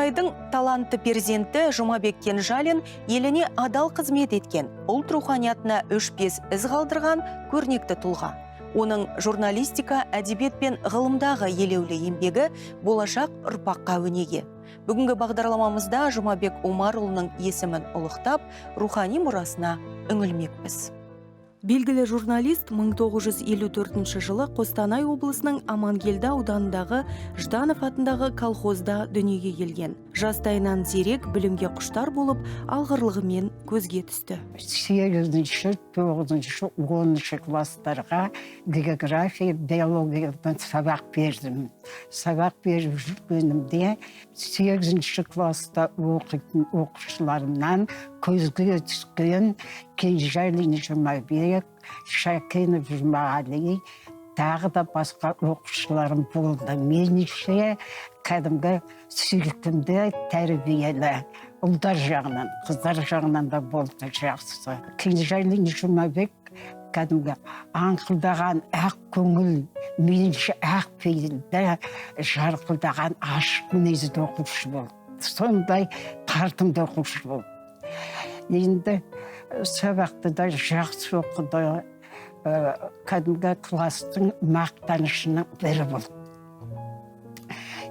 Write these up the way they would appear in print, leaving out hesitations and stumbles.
Жастайдың талантты перзенті Жұмабек Кенжалин еліне адал қызмет еткен, ұлт руханиятына өшпес із қалдырған көрнекті тұлға. Оның журналистика, әдебиет пен ғылымдағы елеулі еңбегі болашақ ұрпаққа өнеге. Бүгінгі бағдарламамызда Жұмабек Омарұлының есімін ұлықтап, рухани мұрасына үңілмекпіз. Белгілі журналист 1954 жылы Қостанай облысының Амангелді ауданындағы Жданов атындағы колхозда дүниеге келген. Жастайынан зерек білімге құштар болып, алғырлығымен көзге түсті. 8-ші, 9-ші, 10-ші кластарға география, биологиядан сабақ бердім. Сабақ беріп жүргенімде 8-ші класста оқитын оқушыларымнан көзге түскен Кенжалин Жұмабек, Шәкенов Жұмағали, тағы да басқа оқушыларым болды. Меніңше кәдімгі сүйіктімді тәрбиелі. Ұлдар жағынан, қыздар жағынан да болды жақсы. Кенжалин Жұмабек кәдімгі аңқылдаған ақ көңіл, меніңше ақ пейілді жарқылдаған ашық мінезді оқушы болды. Сондай тартымды оқушы болды. Енді сабақты да жақсы оқыды, кәдімгі кластың мақтанышының бірі болды.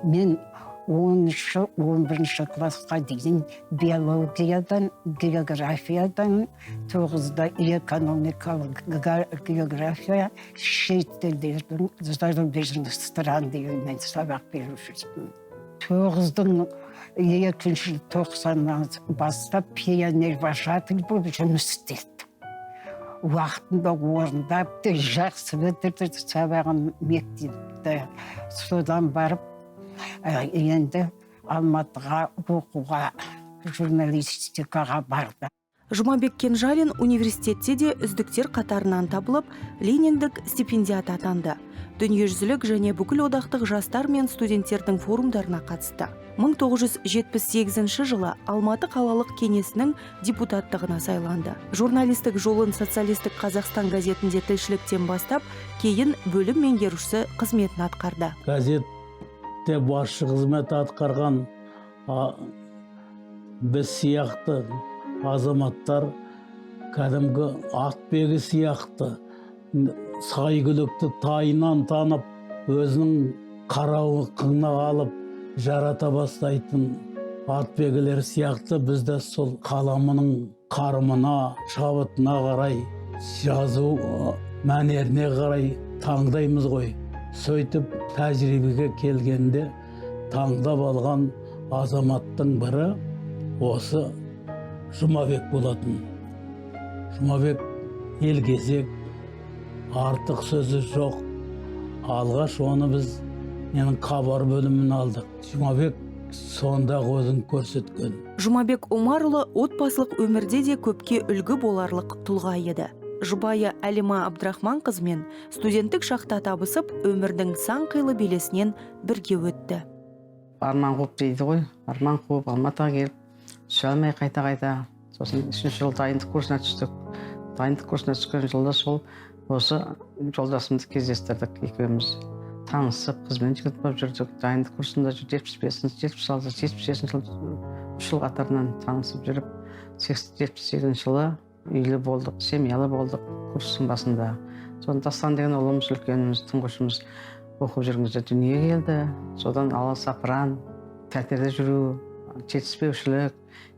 Мен 10-ші, 11-ші классқа дейін биологиядан, географиядан, 9-да экономикалық география, шет тілдердің зарубежных стран дегеннен сабақ беріп жүрдім. 9-дың 2-ші 90-нан бастап пионер вожатый болып жұмыс істеді. Уақытында орындап, жақсы бітірді сабағын мектепті. Содан барып, енді Алматыға оқуға, журналистикаға барды. Жұмабек Кенжалин университетте де үздіктер қатарынан табылып, Лениндік стипендиат атанды. Дүниежүзілік және бүкіл одақтық жастар мен студенттердің форумдарына қатысты. 1978 жылы Алматы қалалық кеңесінің депутаттығына сайланды. Журналистік жолын социалистік Қазақстан газетінде тілшіліктен бастап, кейін бөлім меңгерушісі қызметін атқарды. Газетте басшы қызмет атқарған біз сияқты азаматтар кәдімгі атбегі сияқты сайгүлікті тайынан танып, өзінің қарауықына алып, жарата бастайтын атбегілер сияқты бізді сол қаламының қарымына, шабытына қарай, жазу мәнеріне қарай таңдаймыз ғой. Сөйтіп тәжірибеге келгенде таңдап алған азаматтың бірі осы Жұмабек болатын. Жұмабек елгезек, артық сөзі жоқ. Алғаш оны біз менің хабар бөлімін алдық. Жұмабек сонда өзін көрсеткен. Жұмабек Омарұлы отбасылық өмірде де көпке үлгі боларлық тұлға еді. Жұбайы Әлима Абдрахман қызмен студенттік шақта табысып, өмірдің сан қилы белесінен бірге өтті. Арман қуып дейді ғой. Арман қуып Алматыға келіп, түсе алмай қайта-қайта. Сосын 3-ші жыл дайындық курсына түстік. Дайындық курсына түскен жылда сол осы жолдасымды кездестірдік екеуміз. Танысып, қызбен жігіт болып жүрдік. Дайындық курсында 75-76, 77 жыл 3 жыл қатарынан танысып жүріп, 78 жылы үйлі болдық, семьялы болдық курстың басында. Содан Дастан деген ұлымыз, үлкеніміз, тұңғышымыз оқып жүргенде дүниеге келді. Содан аласапыран, пәтерде жүру, жетіспеушілік,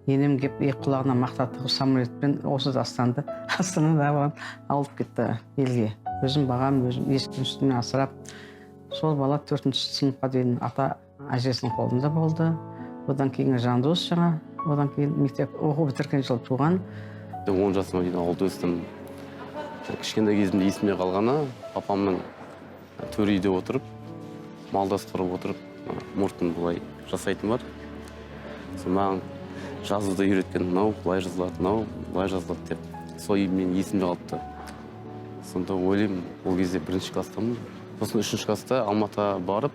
енем кеп екі құлағына мақтатып самолетпен осы Дастанды Астанадан алып кетті елге. Өзім бағам, өзім естің үстімен асырап, сол бала 4-ші сыныпқа дейін ата әжесінің қолында болды. Одан кейін Жандос жаңа, одан кейін мектеп оқу бітірген жыл туған. 10 жасыма дейін ауылда өстім. Кішкентай кезімде есіме қалғаны, папамның төр үйде отырып, малдас құрып отырып, мұртын бұлай жасайтын бар. Маған жазуды үйреткен, мынау былай жазылады, мынау былай жазылады деп. Сол мен есімде қалыпты. Сонда ойлаймын, ол кезде 1-ші кластамын. Сосын 3-ші класста Алматыға барып,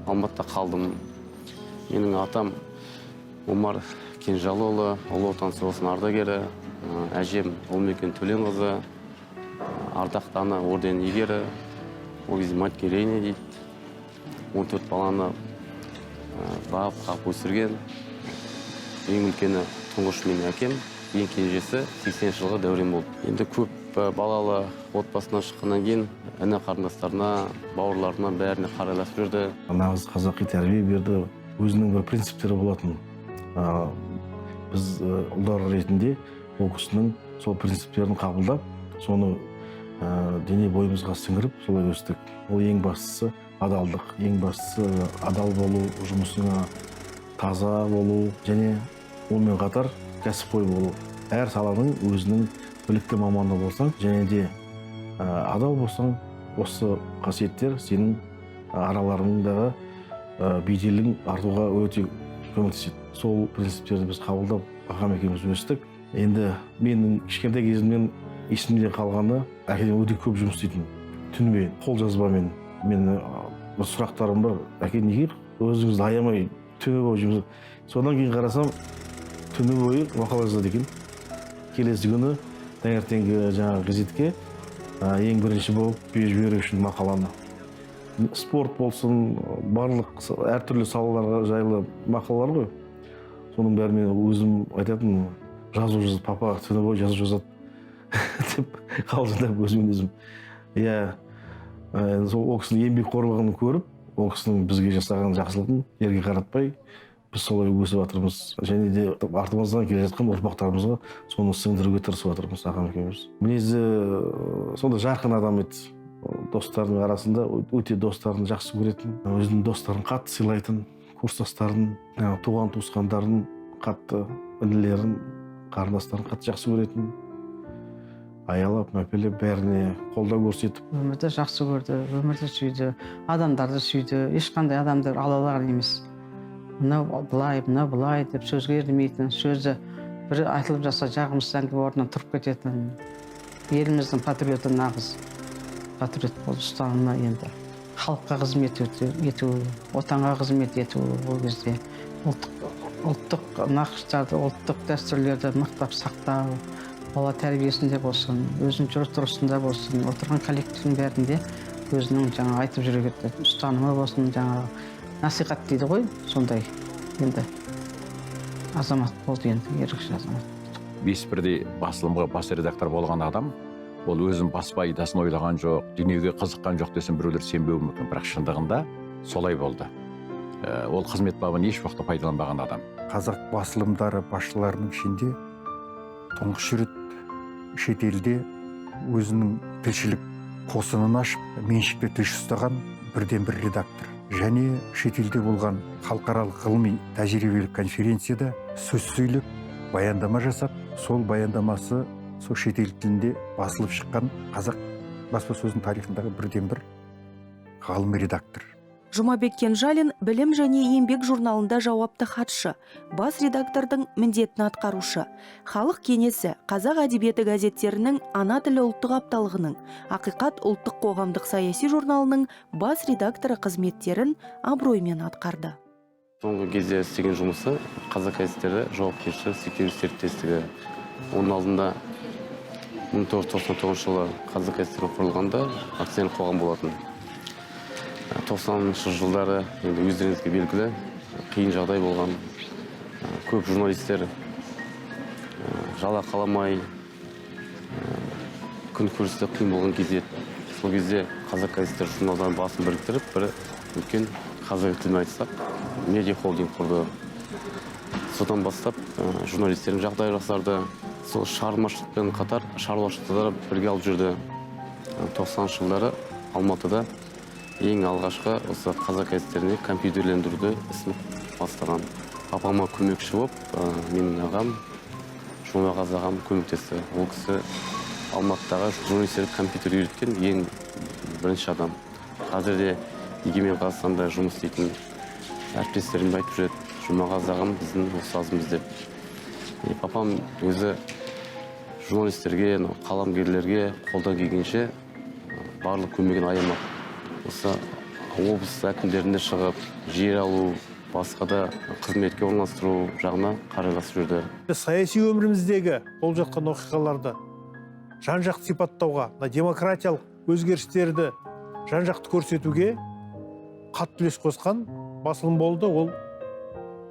Алматыда қалдым. Менің атам Омар Кенжалыұлы, Ұлы Отан соғысының ардагері, әжем Олмекен Төленқызы, ардақты ана орден иегері, ол кезде Матке Лене дейді. 14 баланы бағып қағып өсірген. Ең үлкені тұңғыш менің әкем, ең кенжесі 80 жылғы Дәурен болды. Енді көп балалы отбасынан шыққаннан кейін іні қарындастарына, бауырларына бәріне қарайласып жүрді. Нағыз қазақи тәрбие берді. Өзінің бір принциптері болатын. Біз ұлдар ретінде ол кісінің сол принциптерін қабылдап, соны дене бойымызға сіңіріп, солай өстік. Ол ең бастысы адалдық, ең бастысы адал болу, жұмысына таза болу, және онымен қатар кәсіпқой болу. Әр саланың өзінің білікті маманы болсаң, және де адал болсаң, осы қасиеттер сенің араларыңдағы беделің артуға өте көмектеседі. Сол принциптерді біз қабылдап, ағам екеуміз өстік. Енді менің кішкентай кезімнен есімде қалғаны, әкем өте көп жұмыс істейтін. Түнімен, қолжазбамен. Мен бір сұрақтарым бар. Әке, неге өзіңізді аямай түні бойы жұмыс? Содан кейін қарасам, түні бойы мақала жазады екен. Келесі күні таңертеңгі жаңағы газетке ең бірінші болып жіберу үшін мақаланы. Спорт болсын, барлық әртүрлі салаларға жайлы мақалалар ғой. Соның бәрі мен өзім айтатын, жазу жазады, папа түні бойы жазу жазады деп қалжыңдап өзімен өзім. Иә, ол кісінің еңбекқорлығын көріп, ол кісінің бізге жасаған жақсылығын ерге қаратпай, біз солай өсіп жатырмыз. Және де артымыздан келе жатқан ұрпақтарымызға соны сіңдіруге тырысып жатырмыз, ағам екеуміз. Мінезі сонда жарқын адам еді. Достарының арасында өте достарын жақсы көретін, өзінің достарын қатты сыйлайтын, курстастарын, туған туысқандарын қатты, інілерін, қарындастарын қатты жақсы көретін, аялап, мәпелеп, бәріне қолдау көрсетіп. Өмірді жақсы көрді, өмірді сүйді, адамдарды сүйді, ешқандай адамды алалаған емес. Мынау былай деп сөзге ермейтін, сөзі бір айтылып жатса жағымыздан орнынан тұрып кететін, еліміздің патриоты нағыз патриот болып ұстанымы енді. Халыққа қызмет ету, отанға қызмет ету ол кезде ұлттық нақыштарды, ұлттық дәстүрлерді мықтап сақтау, бала тәрбиесінде болсын, өзінің жүріс-тұрысында болсын, отырған коллективтің бәрінде өзінің жаңа айтып жүрген ұстанымы болсын, жаңа насихат дейді ғой, сондай енді азамат болды енді, ерекше азамат. 51-де басылымға бас редактор болған адам, ол өзінің бас пайдасын ойлаған жоқ, дүниеге қызыққан жоқ десем біреулер сенбеуі мүмкін, бірақ шындығында солай болды. Ол қызмет бабын еш уақытта пайдаланбаған адам. Қазақ басылымдары басшыларының ішінде тұңғыш рет шетелде өзінің тілшілік қосынын ашып, меншікті тілші ұстаған бірден бір редактор. Және шетелде болған халықаралық ғылыми тәжірибелік конференцияда сөз сөйлеп, баяндама жасап, сол баяндамасы сол шетел тілінде басылып шыққан қазақ баспасөзінің тарихындағы бірден бір ғалым редактор. Жұмабек Кенжалин білім және еңбек журналында жауапты хатшы, бас редактордың міндетін атқарушы, халық кеңесі, қазақ әдебиеті газеттерінің ана тілі ұлттық апталығының, ақиқат ұлттық қоғамдық саяси журналының бас редакторы қызметтерін абыроймен атқарды. Соңғы кезде істеген жұмысы қазақ газеттері жауапкершілігі шектеулі серіктестігі. Оның алдында 1999 жылы қазақ газеттері құрылғанда акционерлік қоғам болатын. 90-шы жылдары енді өздеріңізге белгілі қиын жағдай болған. Көп журналистер жалақы аламай, күн көрісі қиын болған кезде, сол кезде қазақ газеттері журналдарын басын біріктіріп, бір үлкен қазақ тілін айтсақ, медиа холдинг құрды. Содан бастап журналистердің жағдай жасарды. Сол шығармашылықпен қатар шаруашылықты бірге алып жүрді. 90-шы жылдары Алматыда ең алғашқы осы қазақ газеттеріне компьютерлендіруді ісін бастаған. Папама көмекші болып, менің ағам, Жұмағаз ағам көмектесті. Ол кісі Алматыдағы журналистерді компьютер үйреткен ең бірінші адам. Қазір де Егемен Қазақстанда жұмыс істейтін әріптестерім айтып жүреді, Жұмағаз ағам біздің ұстазымыз деп. Папам өзі журналистерге, қаламгерлерге қолдан келгенше барлық көмегін аямақ. Осы облыс әкімдеріне шығып, жер алу, басқа да қызметке орналастыру жағына қарайласып жүрді. Саяси өміріміздегі болып жатқан оқиғаларды жан-жақты сипаттауға, демократиялық өзгерістерді жан-жақты көрсетуге қатты үлес қосқан басылым болды. Ол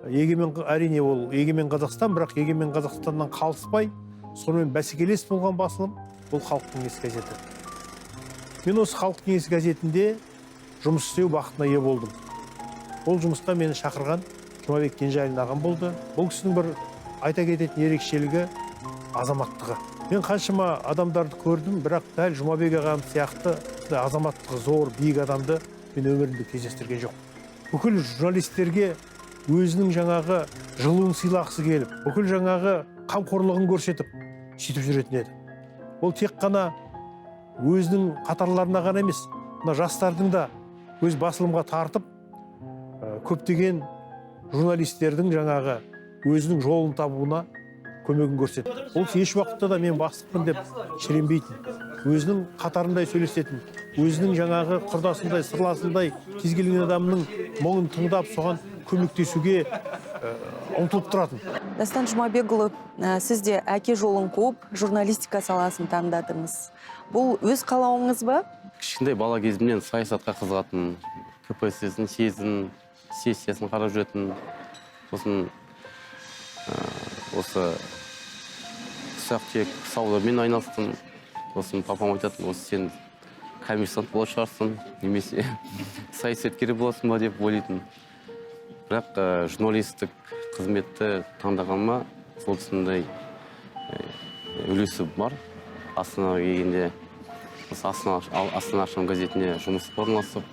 әрине ол егемен Қазақстан, бірақ егемен Қазақстаннан қалыспай, сонымен бәсекелес болған басылым бұл Халық кеңесі газеті. Мен осы Халық кеңесі газетінде жұмыс істеу бақытына ие болдым. Ол жұмысқа мені шақырған Жұмабек Кенжалин ағам болды. Бұл кісінің бір айта кететін ерекшелігі азаматтығы. Мен қаншама адамдарды көрдім, бірақ дәл Жұмабек ағам сияқты азаматтығы зор, биік адамды мен өмірімде кездестірген жоқ. Бүкіл журналистерге өзінің жаңағы жылуын сыйлағысы келіп, бүкіл жаңағы қамқорлығын көрсетіп, сөйтіп жүретін еді. Ол тек қана өзінің қатарларына ғана емес, мына жастардың да өз басылымға тартып, көптеген журналистердің жаңағы өзінің жолын табуына көмегін көрсетті. Ол еш уақытта да мен бастықпын деп шіренбейтін, өзінің қатарындай сөйлесетін, өзінің жаңағы құрдасындай, сырласындай кез келген адамның мұңын тыңдап, соған көмектесуге ұмтылып тұратын. Дастан Жұмабекұлы, сіз де әке жолын қуып, журналистика саласын таңдадыңыз. Бұл өз қалауыңыз ба? Кішкентай бала кезімнен саясатқа қызығатын, КПСС-ін, съезін, сессиясын қарап жүретін. Сосын осы ұсақ-түйек саудамен айналыстым. Сосын папам айтатын, осы сен комиссант бола шығарсың, немесе саясаткер боласың ба деп ойлайтын. Бірақ журналистік қызметті таңдағаныма сол сондай үлесі бар. Астанаға келгенде Астана Ақшам газетіне жұмыс орналасып,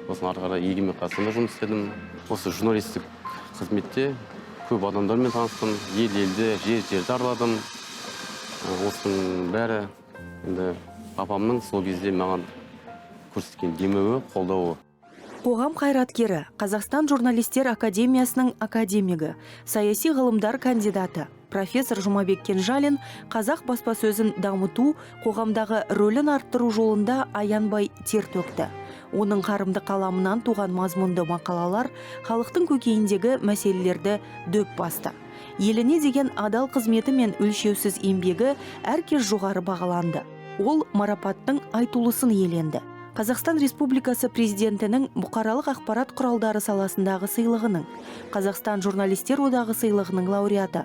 сосын ары қарай егемен Қазақстанда жұмыс істедім. Осы журналистік қызметте көп адамдармен таныстым, елді, жерді арладым. Осының бәрі енді папамның сол кезде маған көрсеткен демеуі, қолдауы. Қоғам қайраткері, Қазақстан журналистер академиясының академигі, саяси ғылымдар кандидаты, профессор Жұмабек Кенжалин қазақ баспасөзін дамыту, қоғамдағы рөлін арттыру жолында аянбай тер төкті. Оның қарымды қаламынан туған мазмұнды мақалалар халықтың көкейіндегі мәселелерді дөп басты. Еліне деген адал қызметі мен өлшеусіз еңбегі әркез жоғары бағаланды. Ол марапаттың айтулысын иеленді. Қазақстан Республикасы президентінің бұқаралық ақпарат құралдары саласындағы сыйлығының, Қазақстан журналистер одағы сыйлығының лауреаты,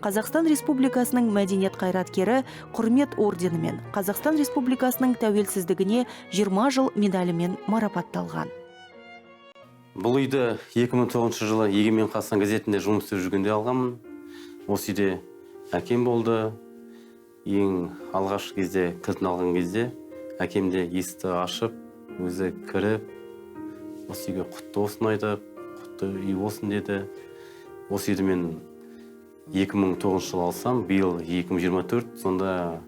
Қазақстан Республикасының мәдениет қайраткері құрмет орденімен, Қазақстан Республикасының тәуелсіздігіне 20 жыл медалімен марапатталған. Бұл үйді 2009 жылы егемен Қазақстан газетінде жұмыс істеп жүргенде алғанмын. Осы үйде әкем болды. Ең алғаш кезде, кілтін алған кезде әкемде есікті ашып, өзі кіріп, осы үйге құтты болсын айтып, құтты үй болсын деді. Осы үйді мен 2009 жыл алсам, биыл 2024, сонда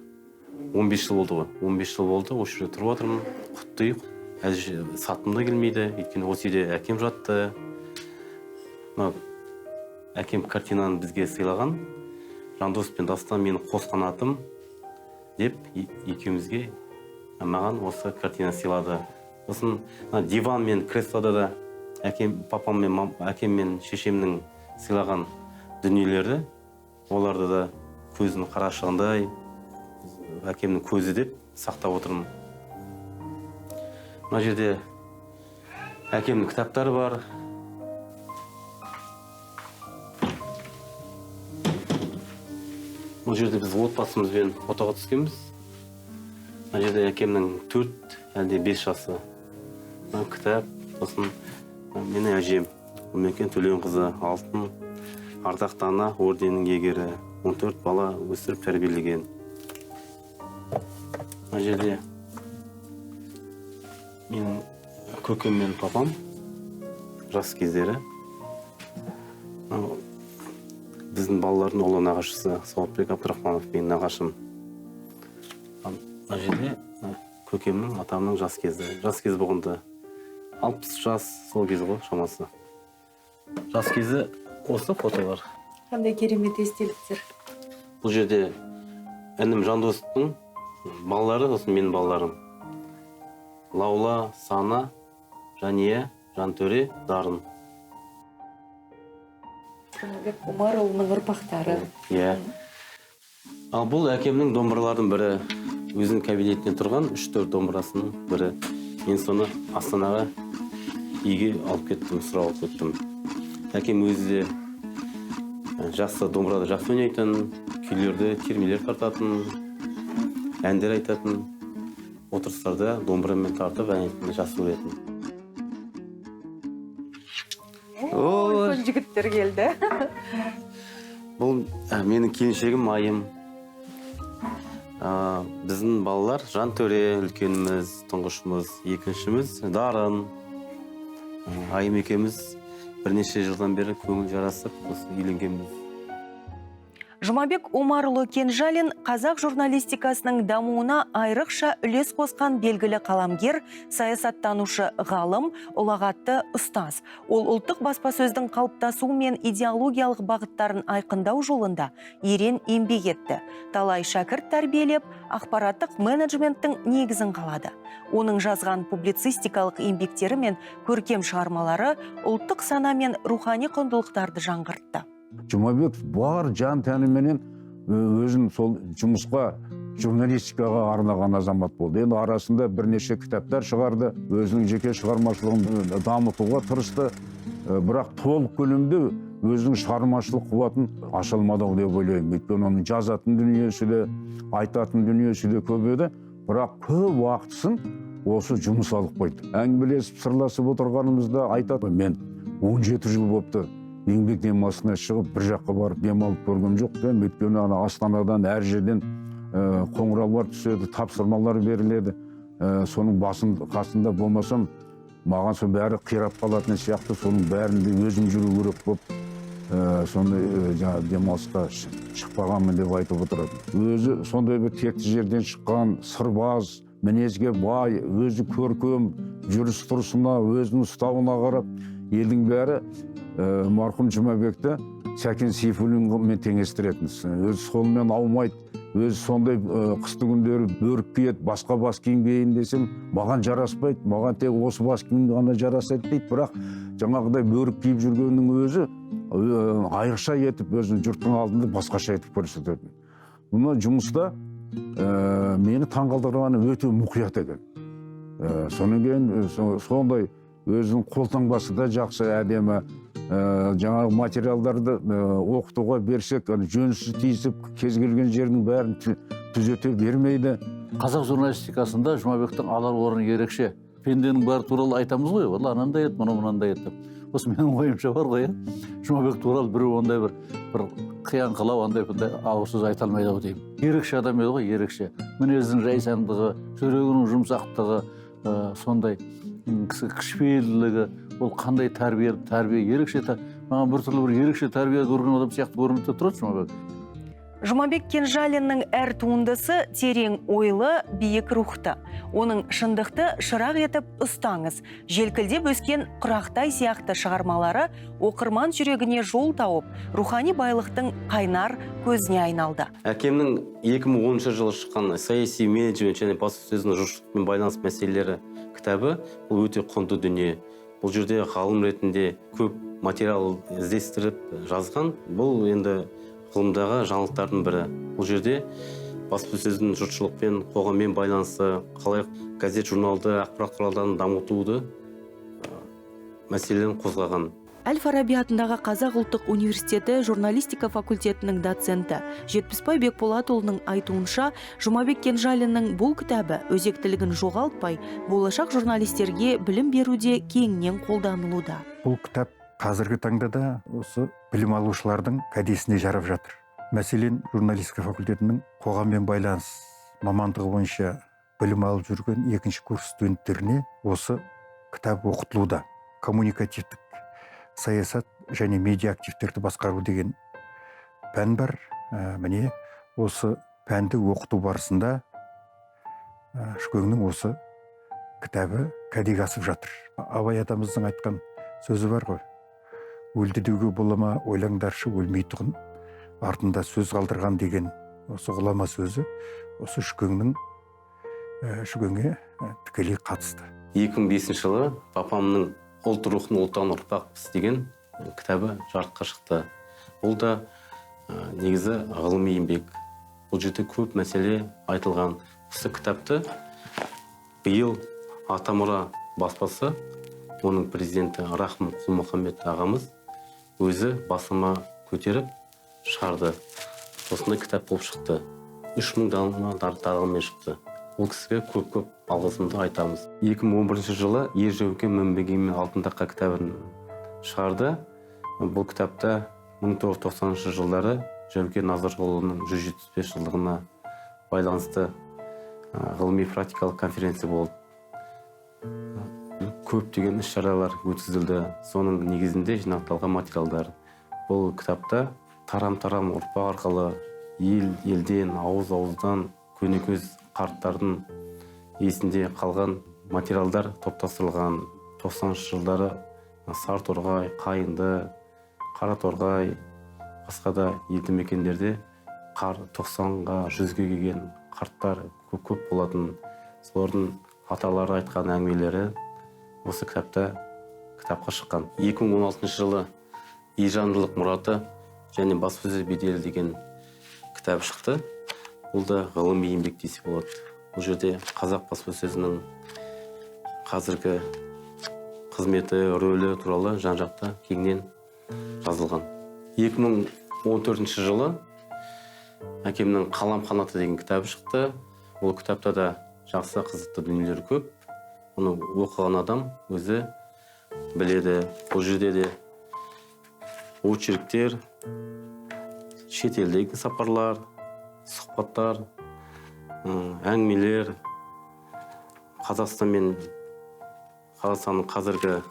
15 жыл болды ғой. 15 жыл болды, осы жерде тұрып отырмын. Құтты үй, әзір сатқым да келмейді, өйткені осы үйде әкем жатты. Әкем картинаны бізге сыйлаған, Жандос пен Дастан мені қосқан атым деп екеумізге маған осы картина сыйлады. Сосын диван мен креслода да папам мен әкем мен шешемнің сыйлаған дүниелері, оларды да көзінің қарашығындай, әкемнің көзі деп сақтап отырмын. Мына жерде әкемнің кітаптары бар. Бұл жерде біз отбасымызбен фотоға түскенбіз. Мына жерде әкемнің 4, әлде 5 жасы. Кітап, сосын менің әжем, Өмекен Төленқызы, алтын ардақты ана орденінің иегері, 14 бала өсіріп тәрбиелеген. Мына жерде менің көкем мен папам жас кездері. Біздің балалардың ұлы нағашысы Сауытбек Абдрахманов менің нағашым. Мына жерде көкемнің, атамның жас кезі. Жас кез болғанда 60 жас, сол кезі ғой шамасы. Жас кезі осы фотолар. Қандай керемет естеліктер. Бұл жерде інім Жандостың балалары, сосын менің балаларым. Лаула, Сана, Жания, Жантөре, Дарын. Жұмабек Омарұлының ұрпақтары. Иә. Ал бұл әкемнің домбыралардың бірі. Өзінің кабинетінен тұрған 3-4 домбырасының бірі. Мен соны Астанаға үйге алып кеттім, сұрап алып кеттім. Әкем өзі де жақсы домбырада жақсы ойнайтын, күйлерді термелер тартатын, әндер айтатын, отырыстарда домбырамен тартып ән айтқанды жақсы көретін. Үлкен жігіттер келді. Бұл менің келіншегім Айым. Біздің балалар Жантөре, үлкеніміз, тұңғышымыз, екіншіміз Дарын. Айым екеуміз бірнеше жылдан бері көңіл жарасып, осы үйленгенбіз. Жұмабек Омарұлы Кенжалин қазақ журналистикасының дамуына айрықша үлес қосқан белгілі қаламгер, саясаттанушы ғалым, ұлағатты ұстаз. Ол ұлттық баспасөздің қалыптасуы мен идеологиялық бағыттарын айқындау жолында ерен еңбек етті. Талай шәкірт тәрбиелеп, ақпараттық менеджменттің негізін қалады. Оның жазған публицистикалық еңбектері мен көркем шығармалары ұлттық сана мен рухани құндылықтарды жаңғыртты. Жұмабек бар жан тәніменен өзін сол жұмысқа, журналистикаға арнаған азамат болды. Енді арасында бірнеше кітаптар шығарды, өзінің жеке шығармашылығын дамытуға тырысты. Бірақ толық көлемде өзінің шығармашылық қуатын аша алмады деп ойлаймын. Өйткені оның жазатын дүниесі де, айтатын дүниесі де көп еді. Бірақ көп уақытысын осы жұмыс алып қойды. Әңгімелесіп, сырласып отырғанымызда айтады, мен 17 жыл болыпты еңбек демалысына шығып, бір жаққа барып демалып көргем жоқ. Өйткені Астанадан әр жерден қоңыраулар түседі, тапсырмалар беріледі. Соның қасында болмасам, маған сол бәрі қирап қалатын сияқты, соның бәрінде өзім жүру керек болып, сондай демалысқа шықпағанмын деп айтып отырады. Өзі сондай бір текті жерден шыққан, сырбаз, мінезге бай, өзі көркем, жүріс тұрысына, өзінің ұстауына қарап, елдің бәрі марқұм Жұмабекті Сәкен Сейфуллинмен теңестіретін. Өзі солмен аумайды, өзі сондай қысты күндері бөрік киеді, басқа бас киім киейін десем, маған жараспайды, маған тек осы бас киім ғана жарасайды дейді. Бірақ жаңағыдай бөрік киіп жүргеннің өзі айрықша етіп, өзін жұрттың алдында басқаша етіп көрсететін. Бұны жұмыста мені таңғалдырғаны өте мұқият екен. Сонан кейін сондай өзінің қолтаңбасы да жақсы, әдемі. Жаңағы материалдарды оқытуға берсек, жөнсіз тиісіп, кез келген жердің бәрін түзете бермейді. Қазақ журналистикасында Жұмабектің алар орны ерекше. Пенденің бәрі туралы айтамыз ғой, валла анандай еді, мынандай еді. Осы менің ойымша бар ғой, Жұмабек туралы біреу ондай бір қияңқылау, андай ауыз сөз айта алмайды деймін. Ерекше адам еді ғой, ерекше. Мінездің жайсаңдығы, жүрегінің жұмсақтығы, сондай кішіпейілділігі, ол қандай тәрбие ерекше, маған біртүрлі бір ерекше тәрбие көрген адам сияқты көрініп тұрады Жұмабек. Жұмабек Кенжалиннің әр туындысы терең ойлы, биік рухты. Оның шындықты шырақ етіп ұстаңыз. Желкілдеп өскен құрақтай сияқты шығармалары оқырман жүрегіне жол тауып, рухани байлықтың қайнар көзіне айналды. Әкемнің 2010 жылы шыққан саяси менеджмент және баспасөздің жұртшылықпен байланыс мәселелері кітабы бұл өте құнды дүние. Бұл жерде ғалым ретінде көп материал іздестіріп жазған. Бұл енді ғылымдағы жаңалықтардың бірі. Бұл жерде баспасөздің жұртшылықпен, қоғаммен байланысы, қалай газет, журналды, ақпарат құралдарын дамытуды мәселелерін қозғаған. Әл-Фараби атындағы Қазақ ұлттық университеті журналистика факультетінің доценті Жетпісбай Бекболатұлының айтуынша, Жұмабек Кенжалиннің бұл кітабы өзектілігін жоғалтпай, болашақ журналистерге білім беруде кеңінен қолданылуда. Бұл кітап қазіргі таңда да осы білім алушылардың кәдесіне жарап жатыр. Мәселен, журналистика факультетінің қоғаммен байланыс мамандығы бойынша білім алып жүрген екінші курс студенттеріне осы кітап оқытылуда. Коммуникативтік саясат және медиа активтерді басқару деген пән бар. Міне осы пәнді оқыту барысында Шүкеңнің осы кітабы кәдеге асып жатыр. Абай атамыздың айтқан сөзі бар ғой. Өлді деуге бола ма, ойлаңдаршы өлмей тұғын, артында сөз қалдырған деген осы ғұлама сөзі осы Шүкеңге тікелей қатысты. 2005 жылы папамның ұлт рухын ұлттан ұрпақпыз деген кітабы жарыққа шықты. Бұл да негізі ғылыми еңбек. Бұл жерде көп мәселе айтылған. Осы кітапты биыл Атамұра баспасы, оның президенті Рахым Құлмұхаммед ағамыз өзі басыма көтеріп, шығарды. Осындай кітап болып шықты. 3000 данамен шықты. Ол кісіге көп алғысымды айтамыз. 2011 жылы Ер Жөңке мінбегенмен алтын таққа кітабын шығарды. Бұл кітапта 1990 жылдары Жөңке Назарғұлының 175 жылдығына байланысты ғылыми практикалық конференция болды. Көптеген іс-шаралар өткізілді. Соның негізінде жинақталған материалдар. Бұл кітапта тарам-тарам ұрпақ арқылы елден, ауыз-ауыздан көнекөз қарттардың есінде қалған материалдар топтастырылған. 90 жылдары Сарторғай, Қайынды, Қараторғай, басқа да елді мекендерде 90-ға 100-ге келген қарттар көп болатын. Солардың аталары айтқан әңгімелері осы кітапқа шыққан. 2016 жылы Ежандылық мұраты және баспасөз беделі деген кітап шықты. Бұл да ғылыми еңбек десе болады. Бұл жерде қазақ баспасөзінің қазіргі қызметі, рөлі туралы жан-жақты кеңінен жазылған. 2014 жылы әкемнің Қалам қанаты деген кітабы шықты. Бұл кітапта да жақсы қызықты дүниелер көп. Оны оқыған адам өзі біледі. Бұл жерде де очерктер, шетелдегі сапарлар, сұхбаттар, әңгімелер, Қазақстанның қазіргі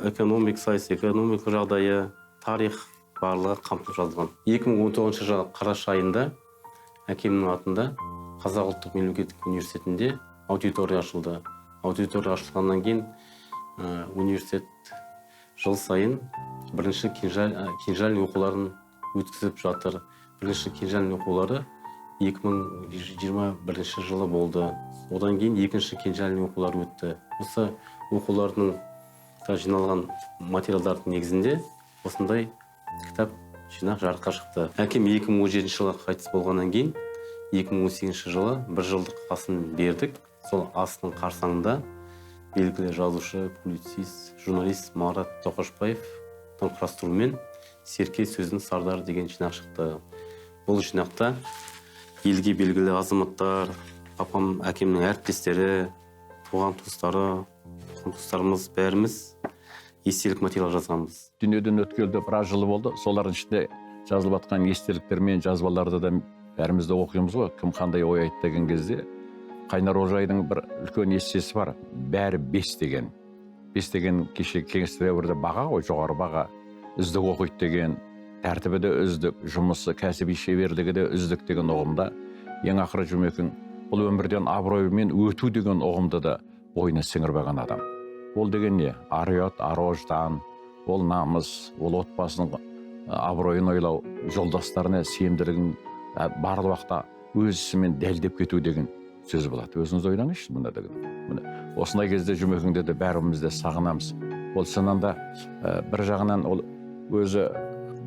экономика жағдайы, тарих барлығы қамтылып жазылған. 2019 жылы қараша айында әкемнің атында Қазақ ұлттық мемлекеттік университетінде аудитория ашылды. Аудитория ашылғаннан кейін университет жыл сайын бірінші кенжаль оқуларын өткізіп жатыр. Бірінші кенжаль оқулары 2021 жылы болды. Одан кейін екінші кенжаль оқулары өтті. Осы оқулардың жиналған материалдардың негізінде осындай кітап жинақ жарыққа шықты. Әкем 2017 жылы қайтыс болғаннан кейін 2018 жылы бір жылдық асын бердік. Сол асының қарсаңында белгілі жазушы, публицист, журналист Марат Тоқашбаев құрастыруымен Серке сөздің сардары деген жинақ шықты. Бұл жинақта елге белгілі азаматтар, папам, әкемнің әріптестері, туған туыстарымыз бәріміз естелік материал жазғанбыз. Дүниеден өткелді біраз жылы болды. Солардың ішінде жазылып жатқан естеліктер мен жазбаларды да бәріміз де оқимыз ғой. Кім қандай ой айтты деген кезде Қайнар Ожайдың бір үлкен эссесі бар. Бәрі 5 деген. 5 деген кеше кеңестік дәуірде баға ғой, жоғары баға. Үздік оқиды деген, тәртібі де үздік, жұмысы, кәсіби шеберлігі де үздік деген ұғымда. Ең ақыры Жұмекен бұл өмірден абыроймен өту деген ұғымды да бойына сіңіріп алған адам. Ол деген не? Ар-ұят, ар-ождан, ол намыс, ол отбасының абыройын ойлау, жолдастарына сенімділігін барлық уақытта өз ісімен дәлдеп кету деген сөз болады. Өзіңіз ойлаңызшы мұнда деген. Осындай кезде Жұмекенді де бәріміз де сағынамыз. Ол шынында бір жағынан ол өзі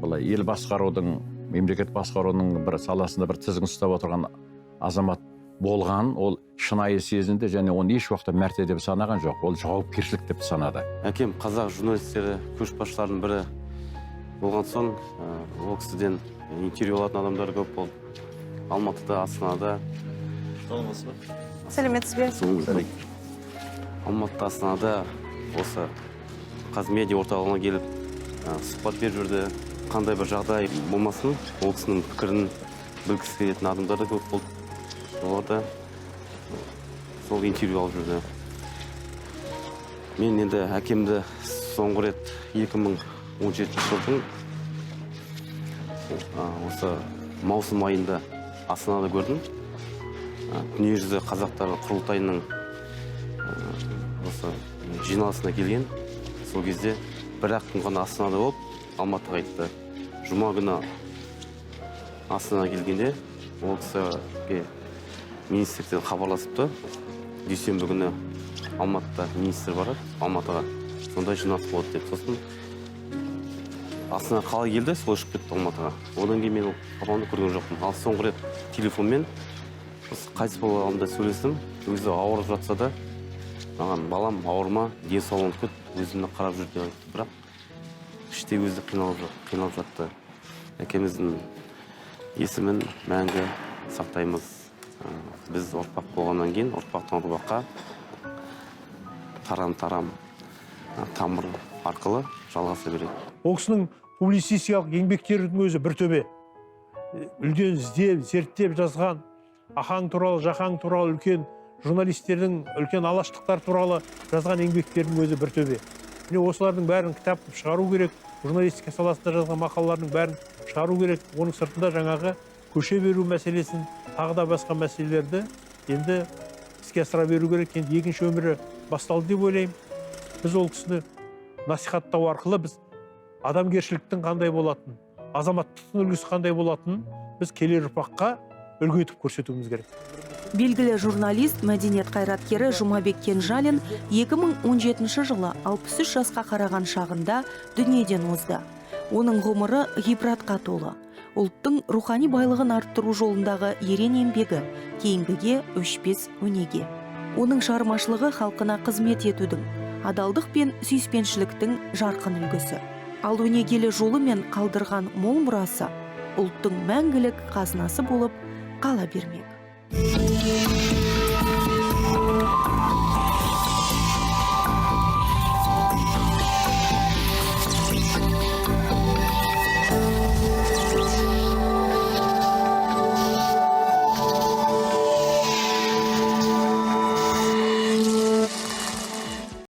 былай ел басқарудың, мемлекет басқарудың бір саласында бір тізгін ұстап отырған азамат болған, ол шынайы сезінді және оны еш уақытта мәрте деп санаған жоқ. Ол жауапкершілік деп санады. Әкем қазақ журналистері көшбасшылардың бірі болған соң, ол кісіден интервью алатын адамдар көп болды. Алматыда, Астанада. Сәлеметсіз бе? Алматыда, Астанада осы Қазмедиа орталығына келіп сұхбат беріп жүрді. Қандай бір жағдай болмасын, ол кісінің пікірін білгісі келетін адамдар да көп болды. Оларда сол интервью алып жүрді. Мен енді әкемді соңғы рет 2017 жылдың осы маусым айында Астанада көрдім. Дүниежүзі қазақтары құрылтайының осы жиналысына келген. Сол кезде бір-ақ күн ғана Астанада болып, Алматыға айтты. Жұма күні Астанаға келгенде ол кісіге министрліктен хабарласыпты. Дүйсенбі күні Алматыда министр барады, Алматыға. Сондай жиналыс болады деп. Сосын Астана қалай келді, сол ұшып кетті Алматыға. Одан кейін мен папамды көрген жоқпын. Ал соңғы рет телефонмен қайтыс болғанда сөйлестім. Өзі ауырып жатса да, маған балам ауырма, денсаулығың күт, өзімді қарап жүр деп айтты. Бірақ іштей өзі қиналып жатты. Әкеміздің есімін мәңгі сақтаймыз. Біз ұрпақ болғаннан кейін ұрпақтан ұрпаққа тарам тамыр арқылы жалғаса береді. Ол кісінің публицистикалық еңбектерінің өзі бір төбе. Үлкен іздеп, зерттеп жазған ахаң туралы, жахаң туралы үлкен журналистердің үлкен алаштықтар туралы жазған еңбектерінің өзі бір төбе. Міне осылардың бәрін кітап қылып шығару керек, журналистика саласында жазған мақалалардың бәрін шығару керек. Оның сыртында жаңағы көше беру мәселесін, тағы да басқа мәселелерді енді іске асыра беру керек. Енді екінші өмірі басталды деп ойлаймын. Біз ол кісіні насихаттау арқылы біз адамгершіліктің қандай болатынын, азаматтықтың үлгісі қандай болатынын біз келер ұрпаққа үлгі етіп көрсетуіміз керек. Белгілі журналист, мәдениет қайраткері Жұмабек Кенжалин 2017 жылы 63 жасқа қараған шағында дүниеден озды. Оның ғұмыры ғибратқа толы. Ұлттың рухани байлығын арттыру жолындағы ерен еңбегі кейінгіге өшпес өнеге. Оның шығармашылығы халқына қызмет етудің, адалдық пен сүйіспеншіліктің жарқын үлгісі. Ал өнегелі жолы мен қалдырған мол мұрасы ұлттың мәңгілік қазынасы болып қала бермек.